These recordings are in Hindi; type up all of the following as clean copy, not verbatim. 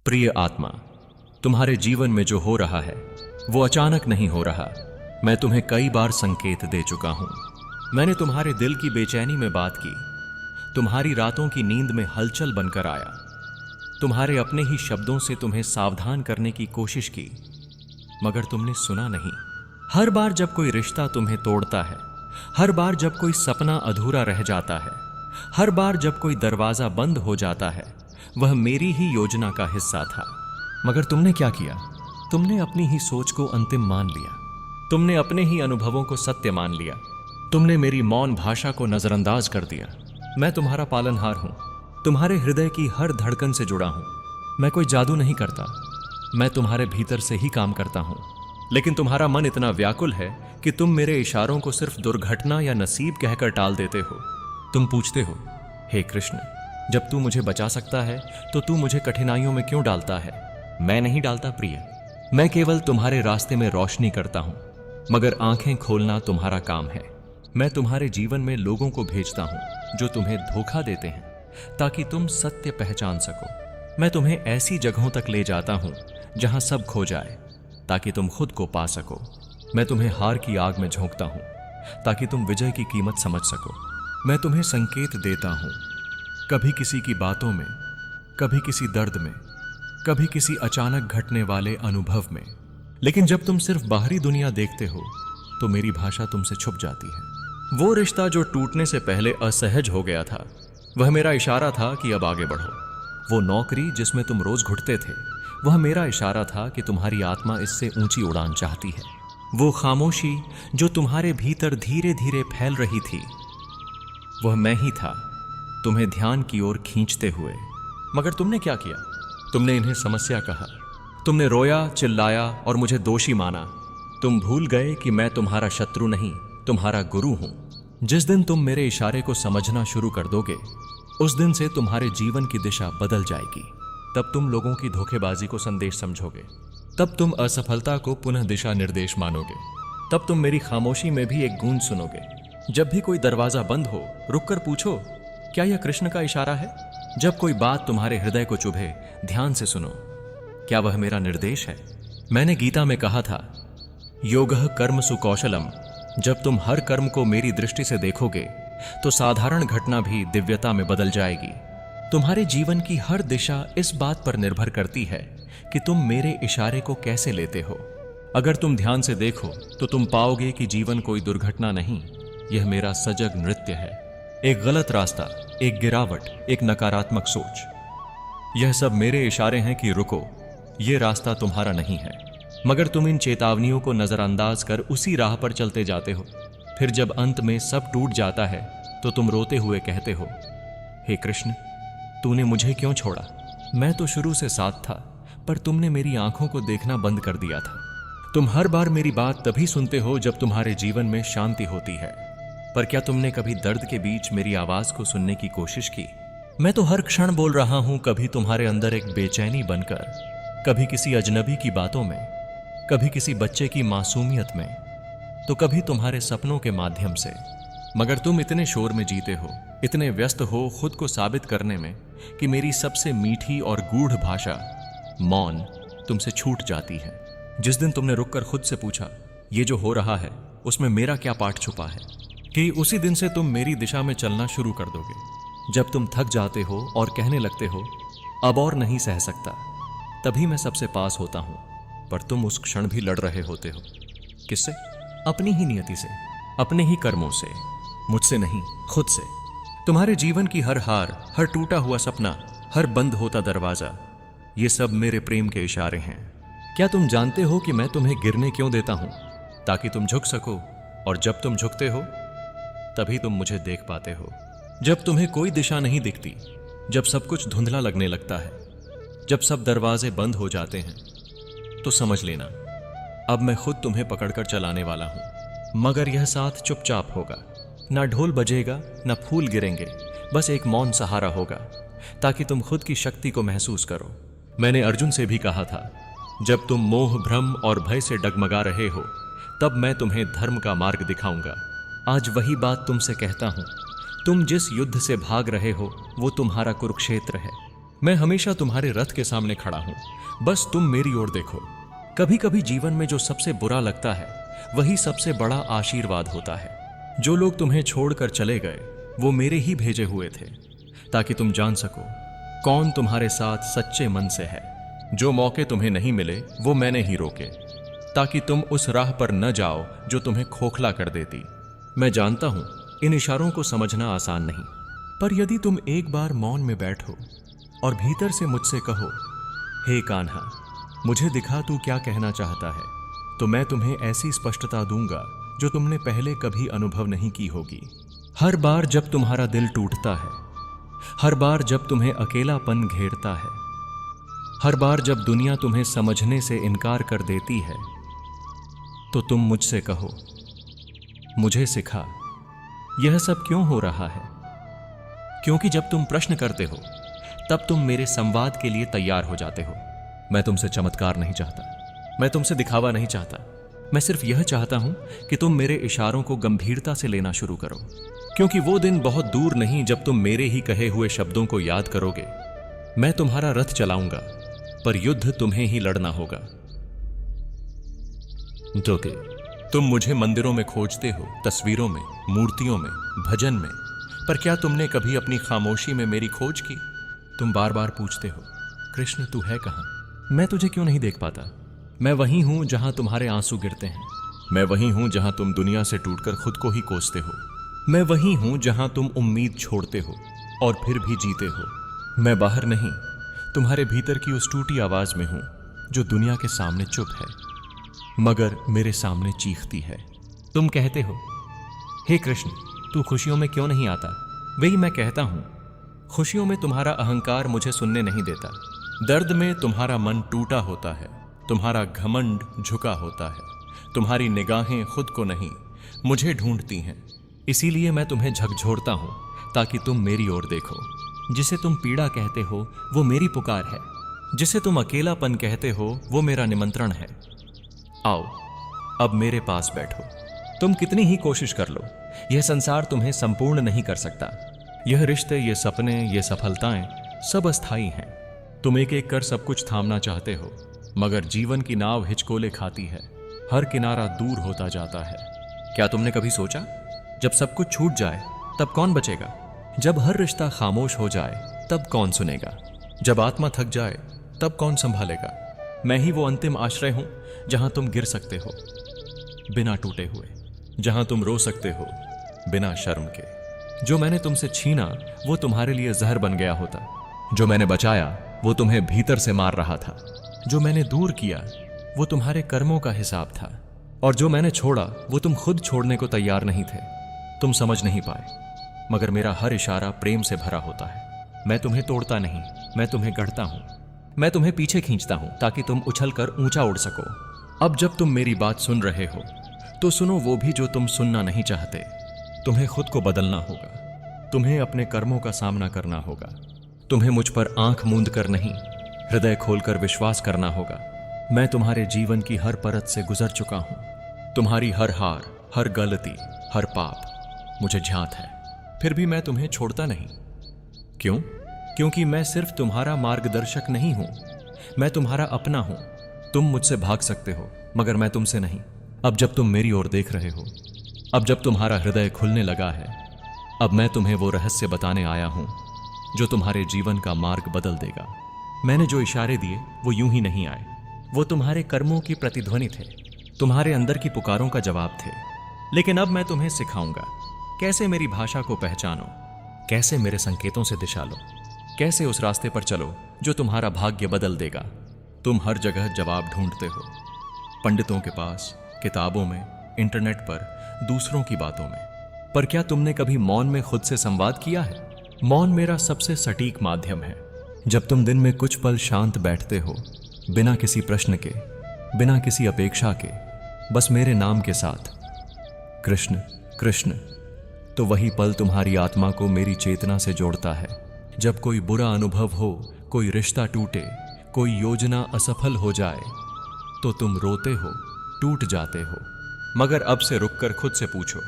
प्रिय आत्मा, तुम्हारे जीवन में जो हो रहा है वो अचानक नहीं हो रहा। मैं तुम्हें कई बार संकेत दे चुका हूं। मैंने तुम्हारे दिल की बेचैनी में बात की, तुम्हारी रातों की नींद में हलचल बनकर आया, तुम्हारे अपने ही शब्दों से तुम्हें सावधान करने की कोशिश की, मगर तुमने सुना नहीं। हर बार जब कोई रिश्ता तुम्हें तोड़ता है, हर बार जब कोई सपना अधूरा रह जाता है, हर बार जब कोई दरवाजा बंद हो जाता है, वह मेरी ही योजना का हिस्सा था। मगर तुमने क्या किया? तुमने अपनी ही सोच को अंतिम मान लिया, तुमने अपने ही अनुभवों को सत्य मान लिया, तुमने मेरी मौन भाषा को नजरअंदाज कर दिया। मैं तुम्हारा पालनहार हूं, तुम्हारे हृदय की हर धड़कन से जुड़ा हूं। मैं कोई जादू नहीं करता, मैं तुम्हारे भीतर से ही काम करता हूं। लेकिन तुम्हारा मन इतना व्याकुल है कि तुम मेरे इशारों को सिर्फ दुर्घटना या नसीब कहकर टाल देते हो। तुम पूछते हो, हे कृष्ण, जब तू मुझे बचा सकता है तो तू मुझे कठिनाइयों में क्यों डालता है? मैं नहीं डालता प्रिय, मैं केवल तुम्हारे रास्ते में रोशनी करता हूं, मगर आंखें खोलना तुम्हारा काम है। मैं तुम्हारे जीवन में लोगों को भेजता हूं जो तुम्हें धोखा देते हैं ताकि तुम सत्य पहचान सको। मैं तुम्हें ऐसी जगहों तक ले जाता हूं जहां सब खो जाए ताकि तुम खुद को पा सको। मैं तुम्हें हार की आग में झोंकता हूं ताकि तुम विजय की कीमत समझ सको। मैं तुम्हें संकेत देता हूं, कभी किसी की बातों में, कभी किसी दर्द में, कभी किसी अचानक घटने वाले अनुभव में। लेकिन जब तुम सिर्फ बाहरी दुनिया देखते हो तो मेरी भाषा तुमसे छुप जाती है। वो रिश्ता जो टूटने से पहले असहज हो गया था, वह मेरा इशारा था कि अब आगे बढ़ो। वो नौकरी जिसमें तुम रोज घुटते थे, वह मेरा इशारा था कि तुम्हारी आत्मा इससे ऊंची उड़ान चाहती है। वो खामोशी जो तुम्हारे भीतर धीरे धीरे फैल रही थी, वह मैं ही था, तुम्हें ध्यान की ओर खींचते हुए। मगर तुमने क्या किया? तुमने इन्हें समस्या कहा, तुमने रोया, चिल्लाया और मुझे दोषी माना। तुम भूल गए कि मैं तुम्हारा शत्रु नहीं, तुम्हारा गुरु हूं। जिस दिन तुम मेरे इशारे को समझना शुरू कर दोगे, उस दिन से तुम्हारे जीवन की दिशा बदल जाएगी। तब तुम लोगों की धोखेबाजी को संदेश समझोगे, तब तुम असफलता को पुनः दिशा निर्देश मानोगे, तब तुम मेरी खामोशी में भी एक गूंज सुनोगे। जब भी कोई दरवाजा बंद हो, रुककर पूछो, क्या यह कृष्ण का इशारा है? जब कोई बात तुम्हारे हृदय को चुभे, ध्यान से सुनो, क्या वह मेरा निर्देश है? मैंने गीता में कहा था, योगः कर्मसु कौशलम। जब तुम हर कर्म को मेरी दृष्टि से देखोगे तो साधारण घटना भी दिव्यता में बदल जाएगी। तुम्हारे जीवन की हर दिशा इस बात पर निर्भर करती है कि तुम मेरे इशारे को कैसे लेते हो। अगर तुम ध्यान से देखो तो तुम पाओगे कि जीवन कोई दुर्घटना नहीं, यह मेरा सजग नृत्य है। एक गलत रास्ता, एक गिरावट, एक नकारात्मक सोच, यह सब मेरे इशारे हैं कि रुको, यह रास्ता तुम्हारा नहीं है। मगर तुम इन चेतावनियों को नजरअंदाज कर उसी राह पर चलते जाते हो। फिर जब अंत में सब टूट जाता है तो तुम रोते हुए कहते हो, हे कृष्ण, तूने मुझे क्यों छोड़ा? मैं तो शुरू से साथ था, पर तुमने मेरी आंखों को देखना बंद कर दिया था। तुम हर बार मेरी बात तभी सुनते हो जब तुम्हारे जीवन में शांति होती है, पर क्या तुमने कभी दर्द के बीच मेरी आवाज को सुनने की कोशिश की? मैं तो हर क्षण बोल रहा हूं, कभी तुम्हारे अंदर एक बेचैनी बनकर, कभी किसी अजनबी की बातों में, कभी किसी बच्चे की मासूमियत में, तो कभी तुम्हारे सपनों के माध्यम से। मगर तुम इतने शोर में जीते हो, इतने व्यस्त हो खुद को साबित करने में कि मेरी सबसे मीठी और गूढ़ भाषा मौन तुमसे छूट जाती है। जिस दिन तुमने रुककर खुद से पूछा, ये जो हो रहा है उसमें मेरा क्या पार्ट छुपा है, कि उसी दिन से तुम मेरी दिशा में चलना शुरू कर दोगे। जब तुम थक जाते हो और कहने लगते हो, अब और नहीं सह सकता, तभी मैं सबसे पास होता हूं, पर तुम उस क्षण भी लड़ रहे होते हो। किससे? अपनी ही नियति से, अपने ही कर्मों से, मुझसे नहीं, खुद से। तुम्हारे जीवन की हर हार, हर टूटा हुआ सपना, हर बंद होता दरवाजा, ये सब मेरे प्रेम के इशारे हैं। क्या तुम जानते हो कि मैं तुम्हें गिरने क्यों देता हूं? ताकि तुम झुक सको, और जब तुम झुकते हो तभी तुम मुझे देख पाते हो। जब तुम्हें कोई दिशा नहीं दिखती, जब सब कुछ धुंधला लगने लगता है, जब सब दरवाजे बंद हो जाते हैं, तो समझ लेना, अब मैं खुद तुम्हें पकड़कर चलाने वाला हूं। मगर यह साथ चुपचाप होगा, ना ढोल बजेगा, ना फूल गिरेंगे, बस एक मौन सहारा होगा, ताकि तुम खुद की शक्ति को महसूस करो। मैंने अर्जुन से भी कहा था, जब तुम मोह, भ्रम और भय से डगमगा रहे हो, तब मैं तुम्हें धर्म का मार्ग दिखाऊंगा। आज वही बात तुमसे कहता हूं। तुम जिस युद्ध से भाग रहे हो वो तुम्हारा कुरुक्षेत्र है। मैं हमेशा तुम्हारे रथ के सामने खड़ा हूं, बस तुम मेरी ओर देखो। कभी कभी जीवन में जो सबसे बुरा लगता है वही सबसे बड़ा आशीर्वाद होता है। जो लोग तुम्हें छोड़कर चले गए वो मेरे ही भेजे हुए थे, ताकि तुम जान सको कौन तुम्हारे साथ सच्चे मन से है। जो मौके तुम्हें नहीं मिले वो मैंने ही रोके, ताकि तुम उस राह पर न जाओ जो तुम्हें खोखला कर देती। मैं जानता हूं इन इशारों को समझना आसान नहीं, पर यदि तुम एक बार मौन में बैठो और भीतर से मुझसे कहो, हे कान्हा, मुझे दिखा तू क्या कहना चाहता है, तो मैं तुम्हें ऐसी स्पष्टता दूंगा जो तुमने पहले कभी अनुभव नहीं की होगी। हर बार जब तुम्हारा दिल टूटता है, हर बार जब तुम्हें अकेलापन घेरता है, हर बार जब दुनिया तुम्हें समझने से इनकार कर देती है, तो तुम मुझसे कहो, मुझे सिखा यह सब क्यों हो रहा है। क्योंकि जब तुम प्रश्न करते हो तब तुम मेरे संवाद के लिए तैयार हो जाते हो। मैं तुमसे चमत्कार नहीं चाहता, मैं तुमसे दिखावा नहीं चाहता। मैं सिर्फ यह चाहता हूं कि तुम मेरे इशारों को गंभीरता से लेना शुरू करो, क्योंकि वो दिन बहुत दूर नहीं जब तुम मेरे ही कहे हुए शब्दों को याद करोगे। मैं तुम्हारा रथ चलाऊंगा, पर युद्ध तुम्हें ही लड़ना होगा। दोगे, तुम मुझे मंदिरों में खोजते हो, तस्वीरों में, मूर्तियों में, भजन में, पर क्या तुमने कभी अपनी खामोशी में मेरी खोज की? तुम बार बार पूछते हो, कृष्ण तू है कहां? मैं तुझे क्यों नहीं देख पाता? मैं वहीं हूं जहां तुम्हारे आंसू गिरते हैं। मैं वहीं हूं जहां तुम दुनिया से टूटकर खुद को ही कोसते हो। मैं वहीं हूं जहां तुम उम्मीद छोड़ते हो और फिर भी जीते हो। मैं बाहर नहीं, तुम्हारे भीतर की उस टूटी आवाज में हूं जो दुनिया के सामने चुप है, मगर मेरे सामने चीखती है। तुम कहते हो, हे कृष्ण, तू खुशियों में क्यों नहीं आता? वही मैं कहता हूं, खुशियों में तुम्हारा अहंकार मुझे सुनने नहीं देता। दर्द में तुम्हारा मन टूटा होता है, तुम्हारा घमंड झुका होता है, तुम्हारी निगाहें खुद को नहीं मुझे ढूंढती हैं। इसीलिए मैं तुम्हें झकझोरता हूं ताकि तुम मेरी ओर देखो। जिसे तुम पीड़ा कहते हो वो मेरी पुकार है, जिसे तुम अकेलापन कहते हो वो मेरा निमंत्रण है। आओ, अब मेरे पास बैठो। तुम कितनी ही कोशिश कर लो, यह संसार तुम्हें संपूर्ण नहीं कर सकता। यह रिश्ते, ये सपने, ये सफलताएं सब अस्थायी हैं। तुम एक एक कर सब कुछ थामना चाहते हो, मगर जीवन की नाव हिचकोले खाती है, हर किनारा दूर होता जाता है। क्या तुमने कभी सोचा, जब सब कुछ छूट जाए तब कौन बचेगा? जब हर रिश्ता खामोश हो जाए तब कौन सुनेगा? जब आत्मा थक जाए तब कौन संभालेगा? मैं ही वो अंतिम आश्रय हूं जहां तुम गिर सकते हो बिना टूटे हुए, जहां तुम रो सकते हो बिना शर्म के। जो मैंने तुमसे छीना वो तुम्हारे लिए जहर बन गया होता, जो मैंने बचाया वो तुम्हें भीतर से मार रहा था, जो मैंने दूर किया वो तुम्हारे कर्मों का हिसाब था, और जो मैंने छोड़ा वो तुम खुद छोड़ने को तैयार नहीं थे। तुम समझ नहीं पाए, मगर मेरा हर इशारा प्रेम से भरा होता है। मैं तुम्हें तोड़ता नहीं, मैं तुम्हें गढ़ता हूं। मैं तुम्हें पीछे खींचता हूं ताकि तुम उछलकर ऊंचा उड़ सको। अब जब तुम मेरी बात सुन रहे हो तो सुनो वो भी जो तुम सुनना नहीं चाहते। तुम्हें खुद को बदलना होगा, तुम्हें अपने कर्मों का सामना करना होगा, तुम्हें मुझ पर आंख मूंद कर नहीं, हृदय खोलकर विश्वास करना होगा। मैं तुम्हारे जीवन की हर परत से गुजर चुका हूं। तुम्हारी हर हार, हर गलती, हर पाप मुझे ज्ञात है, फिर भी मैं तुम्हें छोड़ता नहीं। क्यों? क्योंकि मैं सिर्फ तुम्हारा मार्गदर्शक नहीं हूं, मैं तुम्हारा अपना हूं। तुम मुझसे भाग सकते हो, मगर मैं तुमसे नहीं। अब जब तुम मेरी ओर देख रहे हो, अब जब तुम्हारा हृदय खुलने लगा है, अब मैं तुम्हें वो रहस्य बताने आया हूं जो तुम्हारे जीवन का मार्ग बदल देगा। मैंने जो इशारे दिए वो यूं ही नहीं आए, वो तुम्हारे कर्मों की प्रतिध्वनि थे, तुम्हारे अंदर की पुकारों का जवाब थे। लेकिन अब मैं तुम्हें सिखाऊंगा कैसे मेरी भाषा को पहचानो, कैसे मेरे संकेतों से दिशा लो, कैसे उस रास्ते पर चलो जो तुम्हारा भाग्य बदल देगा। तुम हर जगह जवाब ढूंढते हो, पंडितों के पास, किताबों में, इंटरनेट पर, दूसरों की बातों में, पर क्या तुमने कभी मौन में खुद से संवाद किया है? मौन मेरा सबसे सटीक माध्यम है। जब तुम दिन में कुछ पल शांत बैठते हो, बिना किसी प्रश्न के, बिना किसी अपेक्षा के, बस मेरे नाम के साथ, कृष्ण कृष्ण, तो वही पल तुम्हारी आत्मा को मेरी चेतना से जोड़ता है। जब कोई बुरा अनुभव हो, कोई रिश्ता टूटे, कोई योजना असफल हो जाए, तो तुम रोते हो, टूट जाते हो, मगर अब से रुककर खुद से पूछो,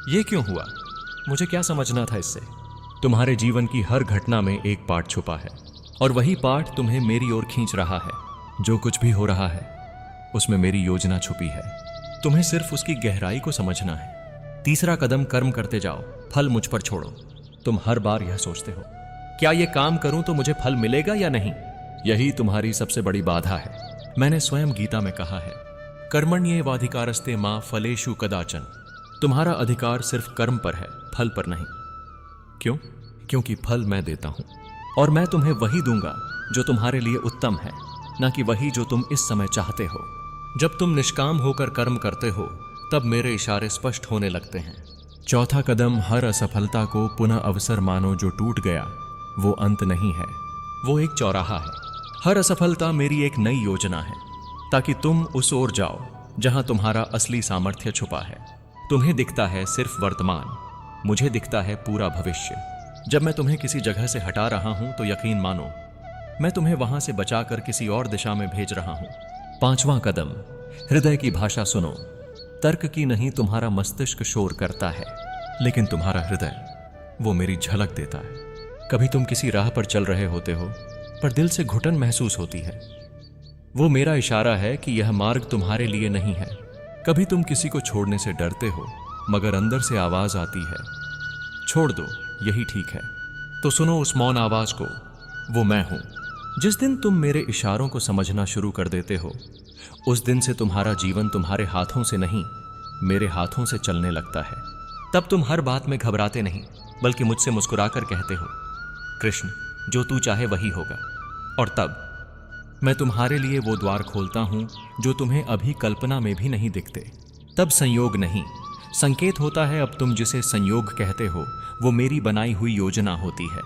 ये क्यों हुआ? मुझे क्या समझना था इससे? तुम्हारे जीवन की हर घटना में एक पाठ छुपा है, और वही पाठ तुम्हें मेरी ओर खींच रहा है। जो कुछ भी हो रहा है उसमें मेरी योजना छुपी है। तुम्हें सिर्फ उसकी गहराई को समझना है। तीसरा कदम, कर्म करते जाओ, फल मुझ पर छोड़ो। तुम हर बार यह सोचते हो, क्या यह काम करूं तो मुझे फल मिलेगा या नहीं। यही तुम्हारी सबसे बड़ी बाधा है। मैंने स्वयं गीता में कहा है, कर्मण्येवाधिकारस्ते मां फलेषु कदाचन। तुम्हारा अधिकार सिर्फ कर्म पर है, फल पर नहीं। क्यों? क्योंकि फल मैं देता हूं और मैं तुम्हें वही दूंगा जो तुम्हारे लिए उत्तम है, ना कि वही जो तुम इस समय चाहते हो। जब तुम निष्काम होकर कर्म करते हो तब मेरे इशारे स्पष्ट होने लगते हैं। चौथा कदम, हर असफलता को पुनः अवसर मानो। जो टूट गया वो अंत नहीं है, वो एक चौराहा है। हर असफलता मेरी एक नई योजना है, ताकि तुम उस ओर जाओ जहां तुम्हारा असली सामर्थ्य छुपा है। तुम्हें दिखता है सिर्फ वर्तमान, मुझे दिखता है पूरा भविष्य। जब मैं तुम्हें किसी जगह से हटा रहा हूं तो यकीन मानो मैं तुम्हें वहां से बचाकर किसी और दिशा में भेज रहा हूं। पांचवां कदम, हृदय की भाषा सुनो। तर्क की नहीं, तुम्हारा मस्तिष्क शोर करता है, लेकिन तुम्हारा हृदय वो मेरी झलक देता है। कभी तुम किसी राह पर चल रहे होते हो पर दिल से घुटन महसूस होती है। वो मेरा इशारा है कि यह मार्ग तुम्हारे लिए नहीं है। कभी तुम किसी को छोड़ने से डरते हो मगर अंदर से आवाज आती है, छोड़ दो, यही ठीक है। तो सुनो उस मौन आवाज को, वो मैं हूं। जिस दिन तुम मेरे इशारों को समझना शुरू कर देते हो उस दिन से तुम्हारा जीवन तुम्हारे हाथों से नहीं, मेरे हाथों से चलने लगता है। तब तुम हर बात में घबराते नहीं, बल्कि मुझसे मुस्कुराकर कहते हो, कृष्ण, जो तू चाहे वही होगा। और तब मैं तुम्हारे लिए वो द्वार खोलता हूं जो तुम्हें अभी कल्पना में भी नहीं दिखते। तब संयोग नहीं, संकेत होता है। अब तुम जिसे संयोग कहते हो वो मेरी बनाई हुई योजना होती है।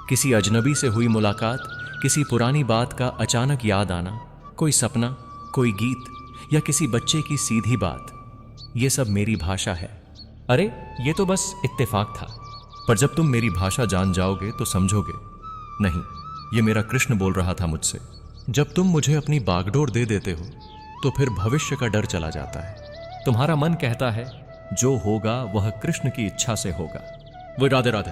किसी अजनबी से हुई मुलाकात, किसी पुरानी बात का अचानक याद आना, कोई सपना, कोई गीत या किसी बच्चे की सीधी बात, ये सब मेरी भाषा है। अरे ये तो बस इत्तेफाक था, पर जब तुम मेरी भाषा जान जाओगे तो समझोगे, नहीं, ये मेरा कृष्ण बोल रहा था मुझसे। जब तुम मुझे अपनी बागडोर दे देते हो तो फिर भविष्य का डर चला जाता है। तुम्हारा मन कहता है जो होगा वह कृष्ण की इच्छा से होगा। वो राधे राधे।